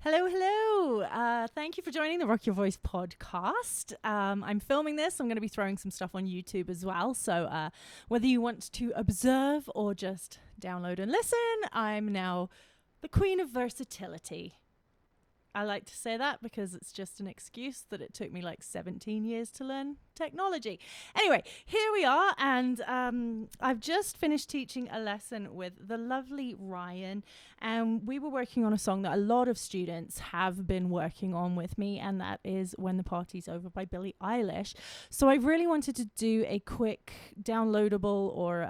Hello, hello. Thank you for joining the Rock Your Voice podcast. I'm filming this. I'm going to be throwing some stuff on YouTube as well. So whether you want to observe or just download and listen, I'm now the queen of versatility. I like to say that because it's just an excuse that it took me like 17 years to learn technology. Anyway, here we are, and I've just finished teaching a lesson with the lovely Ryan, and we were working on a song that a lot of students have been working on with me, and that is When the Party's Over by Billie Eilish. So I really wanted to do a quick downloadable or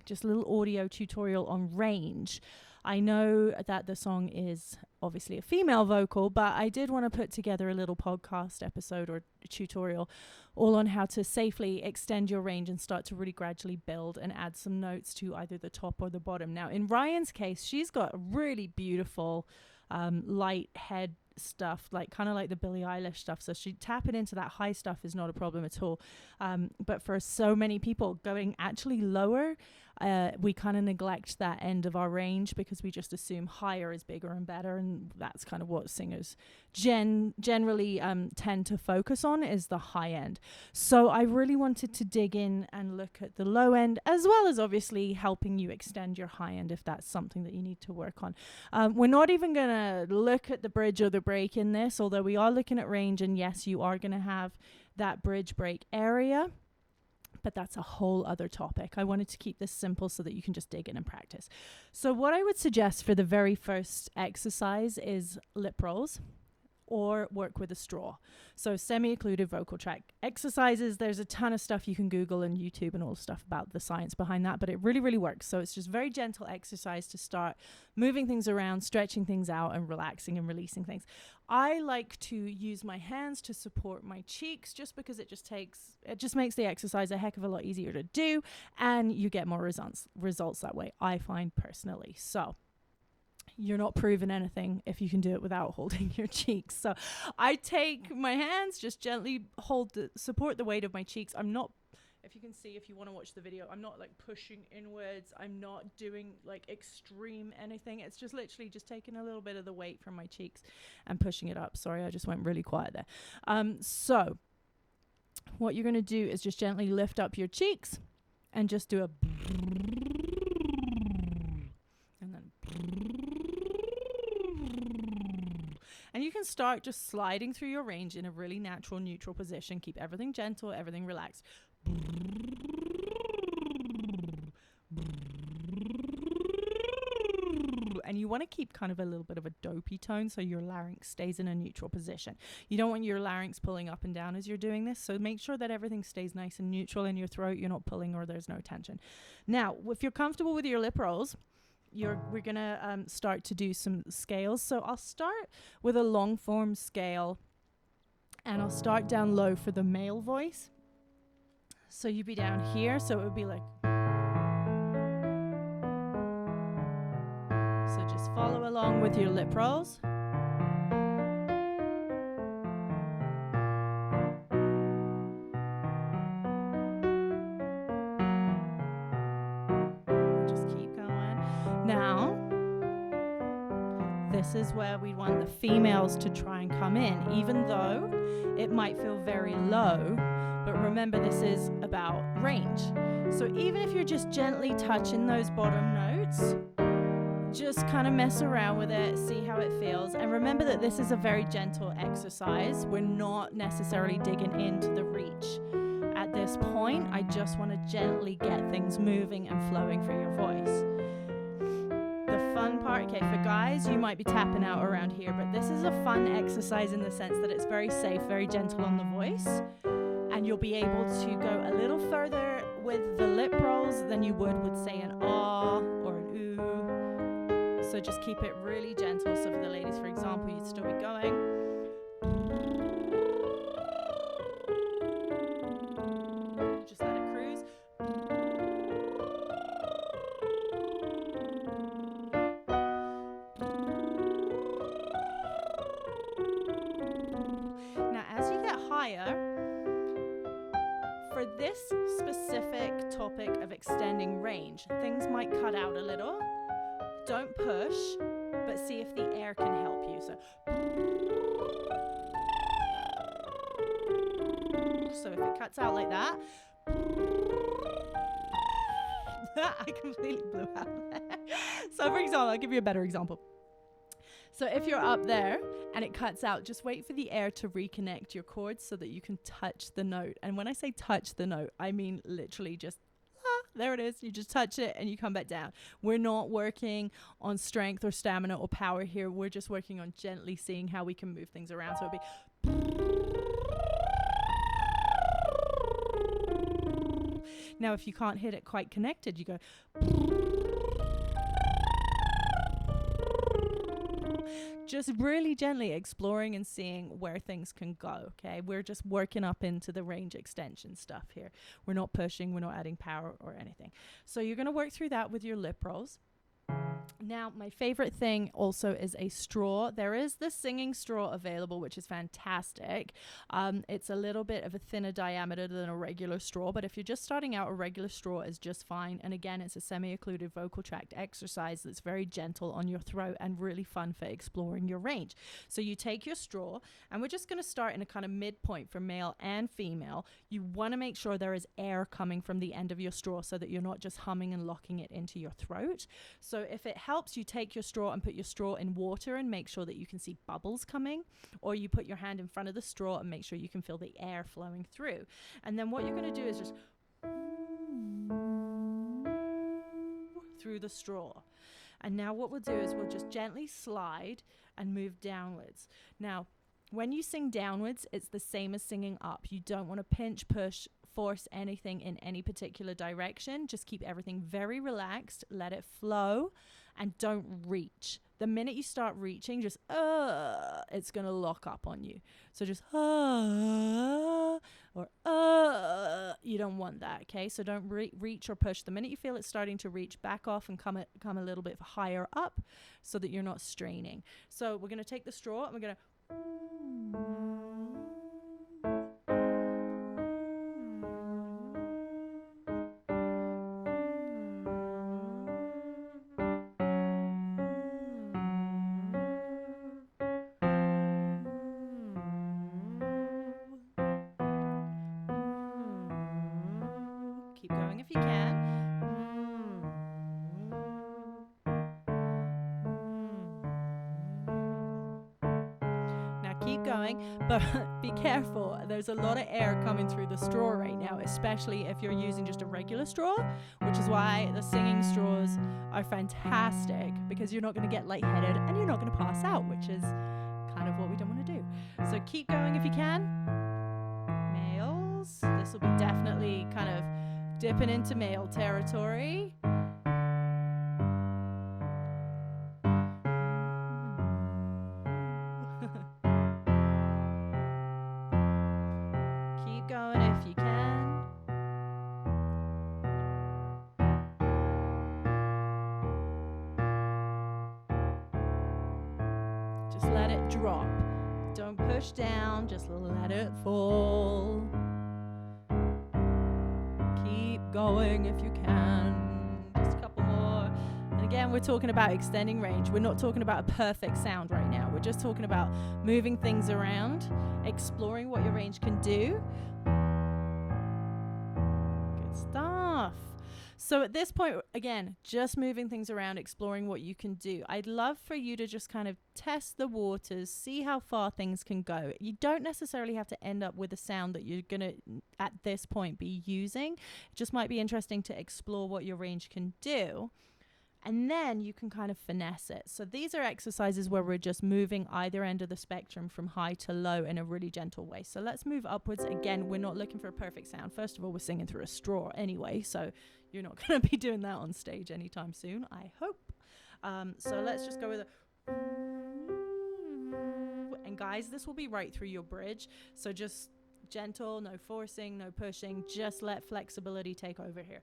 just a little audio tutorial on range. I know that the song is obviously a female vocal, but I did want to put together a little podcast episode or tutorial all on how to safely extend your range and start to really gradually build and add some notes to either the top or the bottom. Now, in Ryan's case, she's got a really beautiful light head stuff, like kind of like the Billie Eilish stuff. So she tapping into that high stuff is not a problem at all. But for so many people going actually lower, we kind of neglect that end of our range because we just assume higher is bigger and better, and that's kind of what singers generally tend to focus on, is the high end. So I really wanted to dig in and look at the low end, as well as obviously helping you extend your high end if that's something that you need to work on. We're not even going to look at the bridge or the break in this, although we are looking at range, and yes, you are going to have that bridge break area. But that's a whole other topic. I wanted to keep this simple so that you can just dig in and practice. So what I would suggest for the very first exercise is lip rolls or work with a straw. So semi-occluded vocal tract exercises. There's a ton of stuff you can Google and YouTube and all the stuff about the science behind that, but it really, really works. So it's just very gentle exercise to start moving things around, stretching things out, and relaxing and releasing things. I like to use my hands to support my cheeks just because it just makes the exercise a heck of a lot easier to do, and you get more results that way, I find personally. So you're not proving anything if you can do it without holding your cheeks. So I take my hands, just gently support the weight of my cheeks. I'm not, if you can see, if you want to watch the video, I'm not like pushing inwards. I'm not doing like extreme anything. It's just literally just taking a little bit of the weight from my cheeks and pushing it up. Sorry, I just went really quiet there. So what you're going to do is just gently lift up your cheeks and just do a and then. And you can start just sliding through your range in a really natural, neutral position. Keep everything gentle, everything relaxed. And you want to keep kind of a little bit of a dopey tone so your larynx stays in a neutral position. You don't want your larynx pulling up and down as you're doing this. So make sure that everything stays nice and neutral in your throat. You're not pulling or there's no tension. Now, if you're comfortable with your lip rolls, we're going to start to do some scales. So I'll start with a long form scale, and I'll start down low for the male voice. So you'd be down here, so it would be like. So just follow along with your lip rolls. Now, this is where we want the females to try and come in, even though it might feel very low. But remember, this is about range. So even if you're just gently touching those bottom notes, just kind of mess around with it, see how it feels. And remember that this is a very gentle exercise. We're not necessarily digging into the reach. At this point, I just want to gently get things moving and flowing for your voice. Fun part, okay, for guys, you might be tapping out around here, but this is a fun exercise in the sense that it's very safe, very gentle on the voice, and you'll be able to go a little further with the lip rolls than you would with, say, an ah or an ooh. So just keep it really gentle. So for the ladies, for example, you'd still be going. Just let it cruise. For this specific topic of extending range, things might cut out a little. Don't push, but see if the air can help you. So if it cuts out like that, I completely blew out there. So for example, I'll give you a better example. So if you're up there and it cuts out, just wait for the air to reconnect your chords so that you can touch the note. And when I say touch the note, I mean literally just, there it is. You just touch it and you come back down. We're not working on strength or stamina or power here. We're just working on gently seeing how we can move things around. So it'll be... Now, if you can't hit it quite connected, you go... Just really gently exploring and seeing where things can go, okay? We're just working up into the range extension stuff here. We're not pushing, we're not adding power or anything. So you're going to work through that with your lip rolls. Now, my favorite thing also is a straw. There is the singing straw available, which is fantastic. It's a little bit of a thinner diameter than a regular straw, but if you're just starting out, a regular straw is just fine. And again, it's a semi-occluded vocal tract exercise that's very gentle on your throat and really fun for exploring your range. So you take your straw, and we're just going to start in a kind of midpoint for male and female. You want to make sure there is air coming from the end of your straw so that you're not just humming and locking it into your throat. So if it helps, you take your straw and put your straw in water and make sure that you can see bubbles coming, or you put your hand in front of the straw and make sure you can feel the air flowing through. And then what you're going to do is just through the straw. And now what we'll do is we'll just gently slide and move downwards. Now, when you sing downwards, it's the same as singing up. You don't want to pinch, push, force anything in any particular direction. Just keep everything very relaxed, let it flow, and don't reach. The minute you start reaching, just it's going to lock up on you. So just or you don't want that, okay? So don't reach or push. The minute you feel it starting to reach, back off and come a little bit higher up so that you're not straining. So we're going to take the straw and we're going to keep going if you can. Now keep going, but be careful. There's a lot of air coming through the straw right now, especially if you're using just a regular straw, which is why the singing straws are fantastic, because you're not going to get lightheaded and you're not going to pass out, which is kind of what we don't want to do. So keep going if you can. Males, this will be definitely kind of dipping into male territory. Keep going if you can. Just let it drop. Don't push down, just let it fall. Keep going if you can. Just a couple more. And again, we're talking about extending range. We're not talking about a perfect sound right now. We're just talking about moving things around, exploring what your range can do. Good stuff. So at this point, again, just moving things around, exploring what you can do. I'd love for you to just kind of test the waters, see how far things can go. You don't necessarily have to end up with a sound that you're going to, at this point, be using. It just might be interesting to explore what your range can do. And then you can kind of finesse it. So these are exercises where we're just moving either end of the spectrum from high to low in a really gentle way. So let's move upwards. Again, we're not looking for a perfect sound. First of all, we're singing through a straw anyway, so you're not going to be doing that on stage anytime soon, I hope. So let's just go with a... And guys, this will be right through your bridge. So just gentle, no forcing, no pushing. Just let flexibility take over here.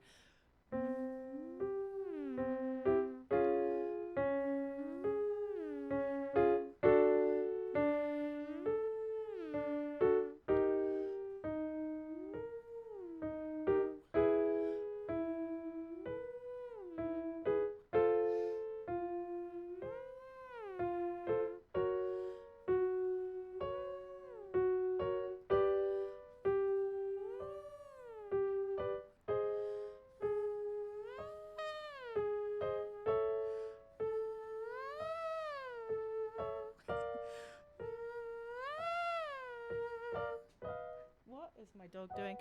my dog doing?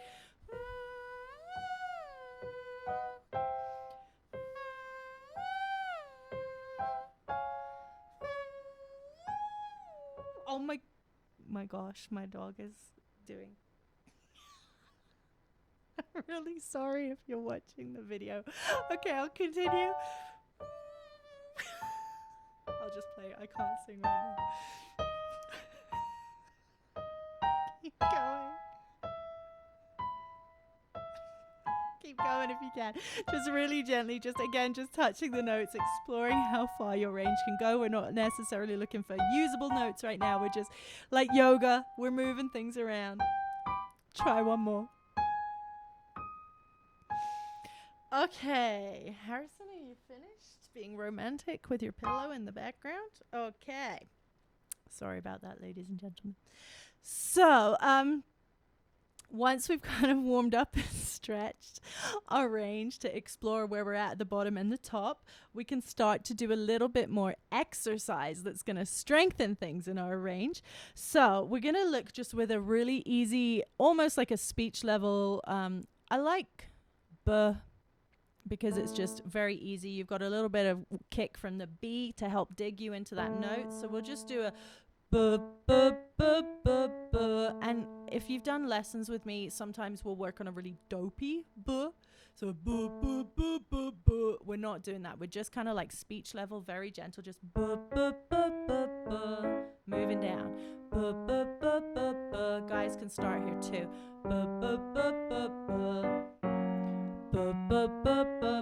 Oh my gosh, my dog is doing. I'm really sorry if you're watching the video. Okay, I'll continue. I'll just play. I can't sing right now. Keep going. Keep going if you can. Just really gently, just touching the notes, exploring how far your range can go. We're not necessarily looking for usable notes right now. We're just like yoga. We're moving things around. Try one more. Okay, Harrison, are you finished being romantic with your pillow in the background? Okay. Sorry about that, ladies and gentlemen. So, once we've kind of warmed up and stretched our range to explore where we're at the bottom and the top, we can start to do a little bit more exercise that's going to strengthen things in our range. So we're going to look just with a really easy, almost like a speech level. I like B because it's just very easy. You've got a little bit of kick from the B to help dig you into that note. So we'll just do a B, B, B, B, B. And if you've done lessons with me, sometimes we'll work on a really dopey B. So B, B, B, B, B. We're not doing that. We're just kind of like speech level, very gentle, just B, B, B, B, B. Moving down. B, B, B, B, B. Guys can start here too. B, B, B, B, B. B, B, B, B, B.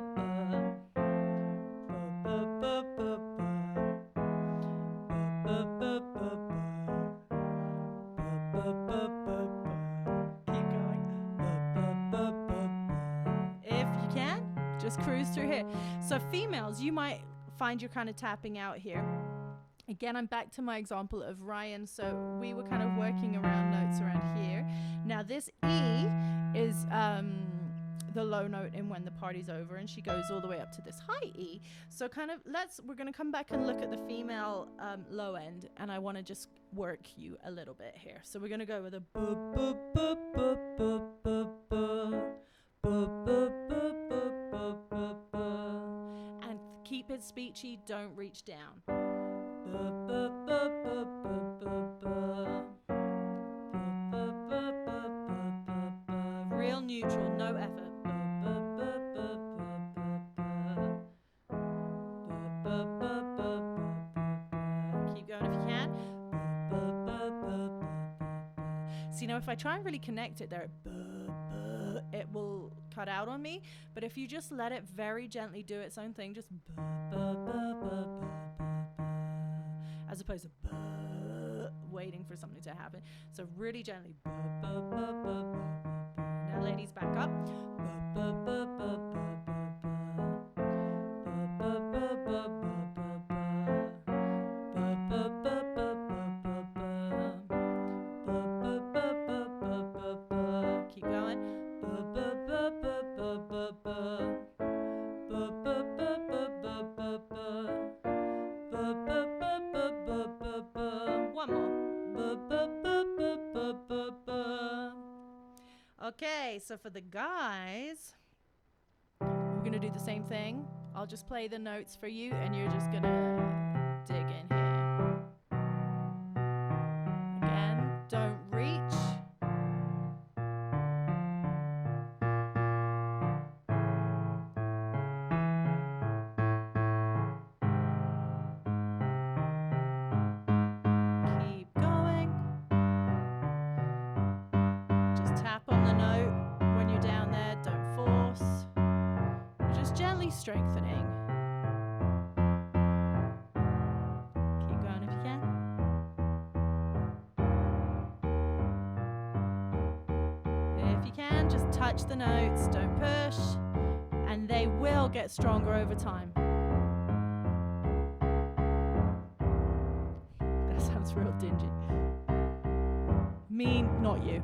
Cruise through here. So females, you might find you're kind of tapping out here. Again, I'm back to my example of Ryan. So we were kind of working around notes around here. Now this E is the low note in When the Party's Over, and she goes all the way up to this high E. So kind of we're going to come back and look at the female low end, and I want to just work you a little bit here. So we're going to go with a bu bu bu bu bu bu bu bu bu bu bu bu bu, and keep it speechy, don't reach down. Bu bu bu bu bu bu bu. Real neutral, no effort. Keep going if you can. See, now if I try and really connect it there, it will cut out on me. But if you just let it very gently do its own thing, just as opposed to waiting for something to happen. So really gently. Now ladies, back up. Keep going. One more. Okay, so for the guys, we're going to do the same thing. I'll just play the notes for you, and you're just going to dig in here. Again, don't reach. Keep going. Just tap on the note when you're down there. Don't force. You're just gently strengthening. Keep going if you can. If you can, just touch the notes. Don't push. And they will get stronger over time. That sounds real dingy. Me, not you.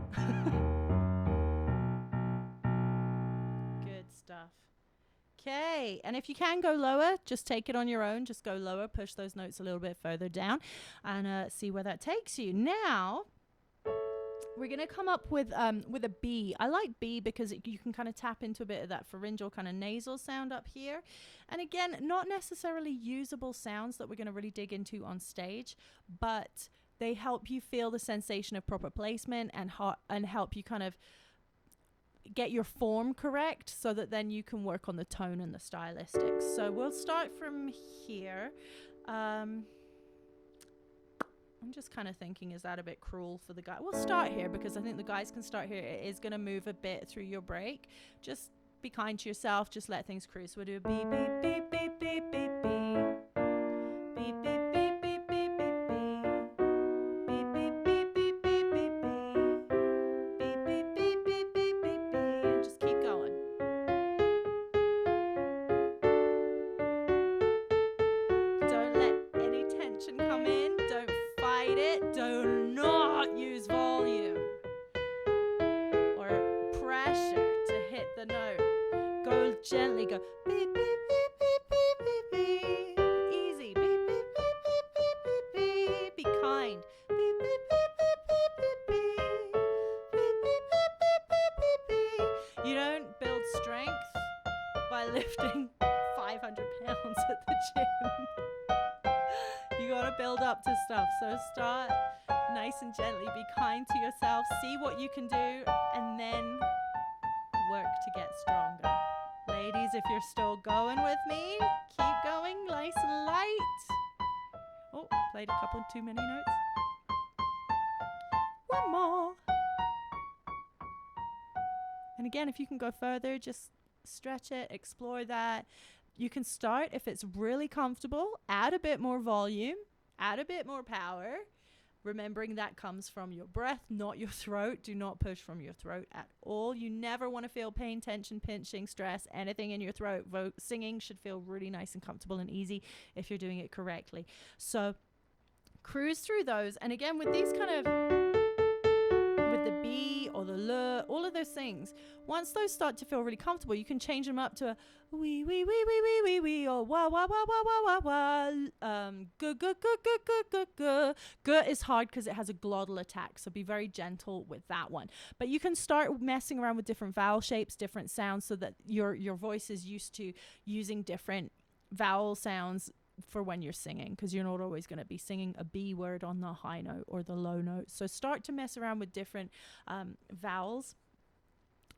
Good stuff. Okay, and if you can go lower, just take it on your own. Just go lower, push those notes a little bit further down, and see where that takes you. Now, we're going to come up with a B. I like B because you can kind of tap into a bit of that pharyngeal kind of nasal sound up here. And again, not necessarily usable sounds that we're going to really dig into on stage, but they help you feel the sensation of proper placement and help you kind of get your form correct so that then you can work on the tone and the stylistics. So we'll start from here. I'm just kind of thinking, is that a bit cruel for the guy? We'll start here because I think the guys can start here. It is going to move a bit through your break. Just be kind to yourself. Just let things cruise. So we'll do a beep, beep, beep, beep, beep, beep, beep. Beep, beep, beep, beep, beep, beep, beep. Beep, beep, beep, beep, beep, beep, beep. Beep, beep, beep, beep, beep, beep, beep. And just keep going. Don't let any tension come in. Don't fight it. Do not use volume or pressure to hit the note. Go gently, go beep, beep, beep, beep, beep, beep, beep. Easy. Beep, beep, beep, beep, beep, beep, beep. Be kind. Beep, beep, beep, beep, beep, beep, beep. Beep, beep, beep, beep, beep, beep, beep. You don't build strength by lifting 500 pounds at the gym. You gotta build up to stuff. So start nice and gently. Be kind to yourself. See what you can do, and then work to get stronger. Ladies, if you're still going with me, keep going, nice and light. Oh, played a couple too many notes. One more. And again, if you can go further, just stretch it, explore that. You can start, if it's really comfortable, add a bit more volume, add a bit more power. Remembering that comes from your breath, not your throat. Do not push from your throat at all. You never want to feel pain, tension, pinching, stress, anything in your throat. Singing should feel really nice and comfortable and easy if you're doing it correctly. So cruise through those. And again, with these kind of, with the B or the L, all of those things, once those start to feel really comfortable, you can change them up to a wee, wee, wee, wee, wee, wee, wee, or wah, wah, wah, wah, wah, wah, wah. G, g, g, g, g, g, g. G is hard because it has a glottal attack, so be very gentle with that one. But you can start messing around with different vowel shapes, different sounds, so that your voice is used to using different vowel sounds for when you're singing, because you're not always going to be singing a B word on the high note or the low note. So start to mess around with different vowels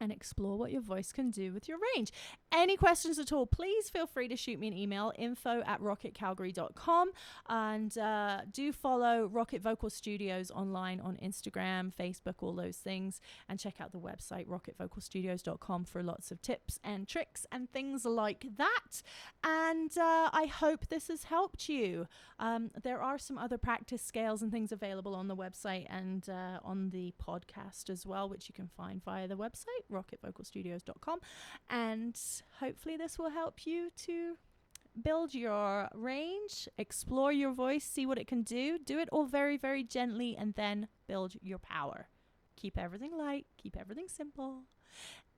and explore what your voice can do with your range. Any questions at all, please feel free to shoot me an email, info@rocketcalgary.com, and do follow Rocket Vocal Studios online on Instagram, Facebook, all those things, and check out the website rocketvocalstudios.com for lots of tips and tricks and things like that. And I hope this has helped you. There are some other practice scales and things available on the website and on the podcast as well, which you can find via the website rocketvocalstudios.com, and hopefully this will help you to build your range, explore your voice, see what it can do it all very, very gently, and then build your power. Keep everything light, keep everything simple,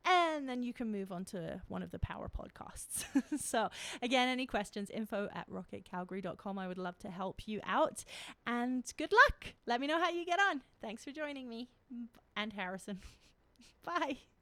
and then you can move on to one of the power podcasts. So again, any questions, info@rocketcalgary.com. I would love to help you out, and good luck. Let me know how you get on. Thanks for joining me and Harrison. Bye.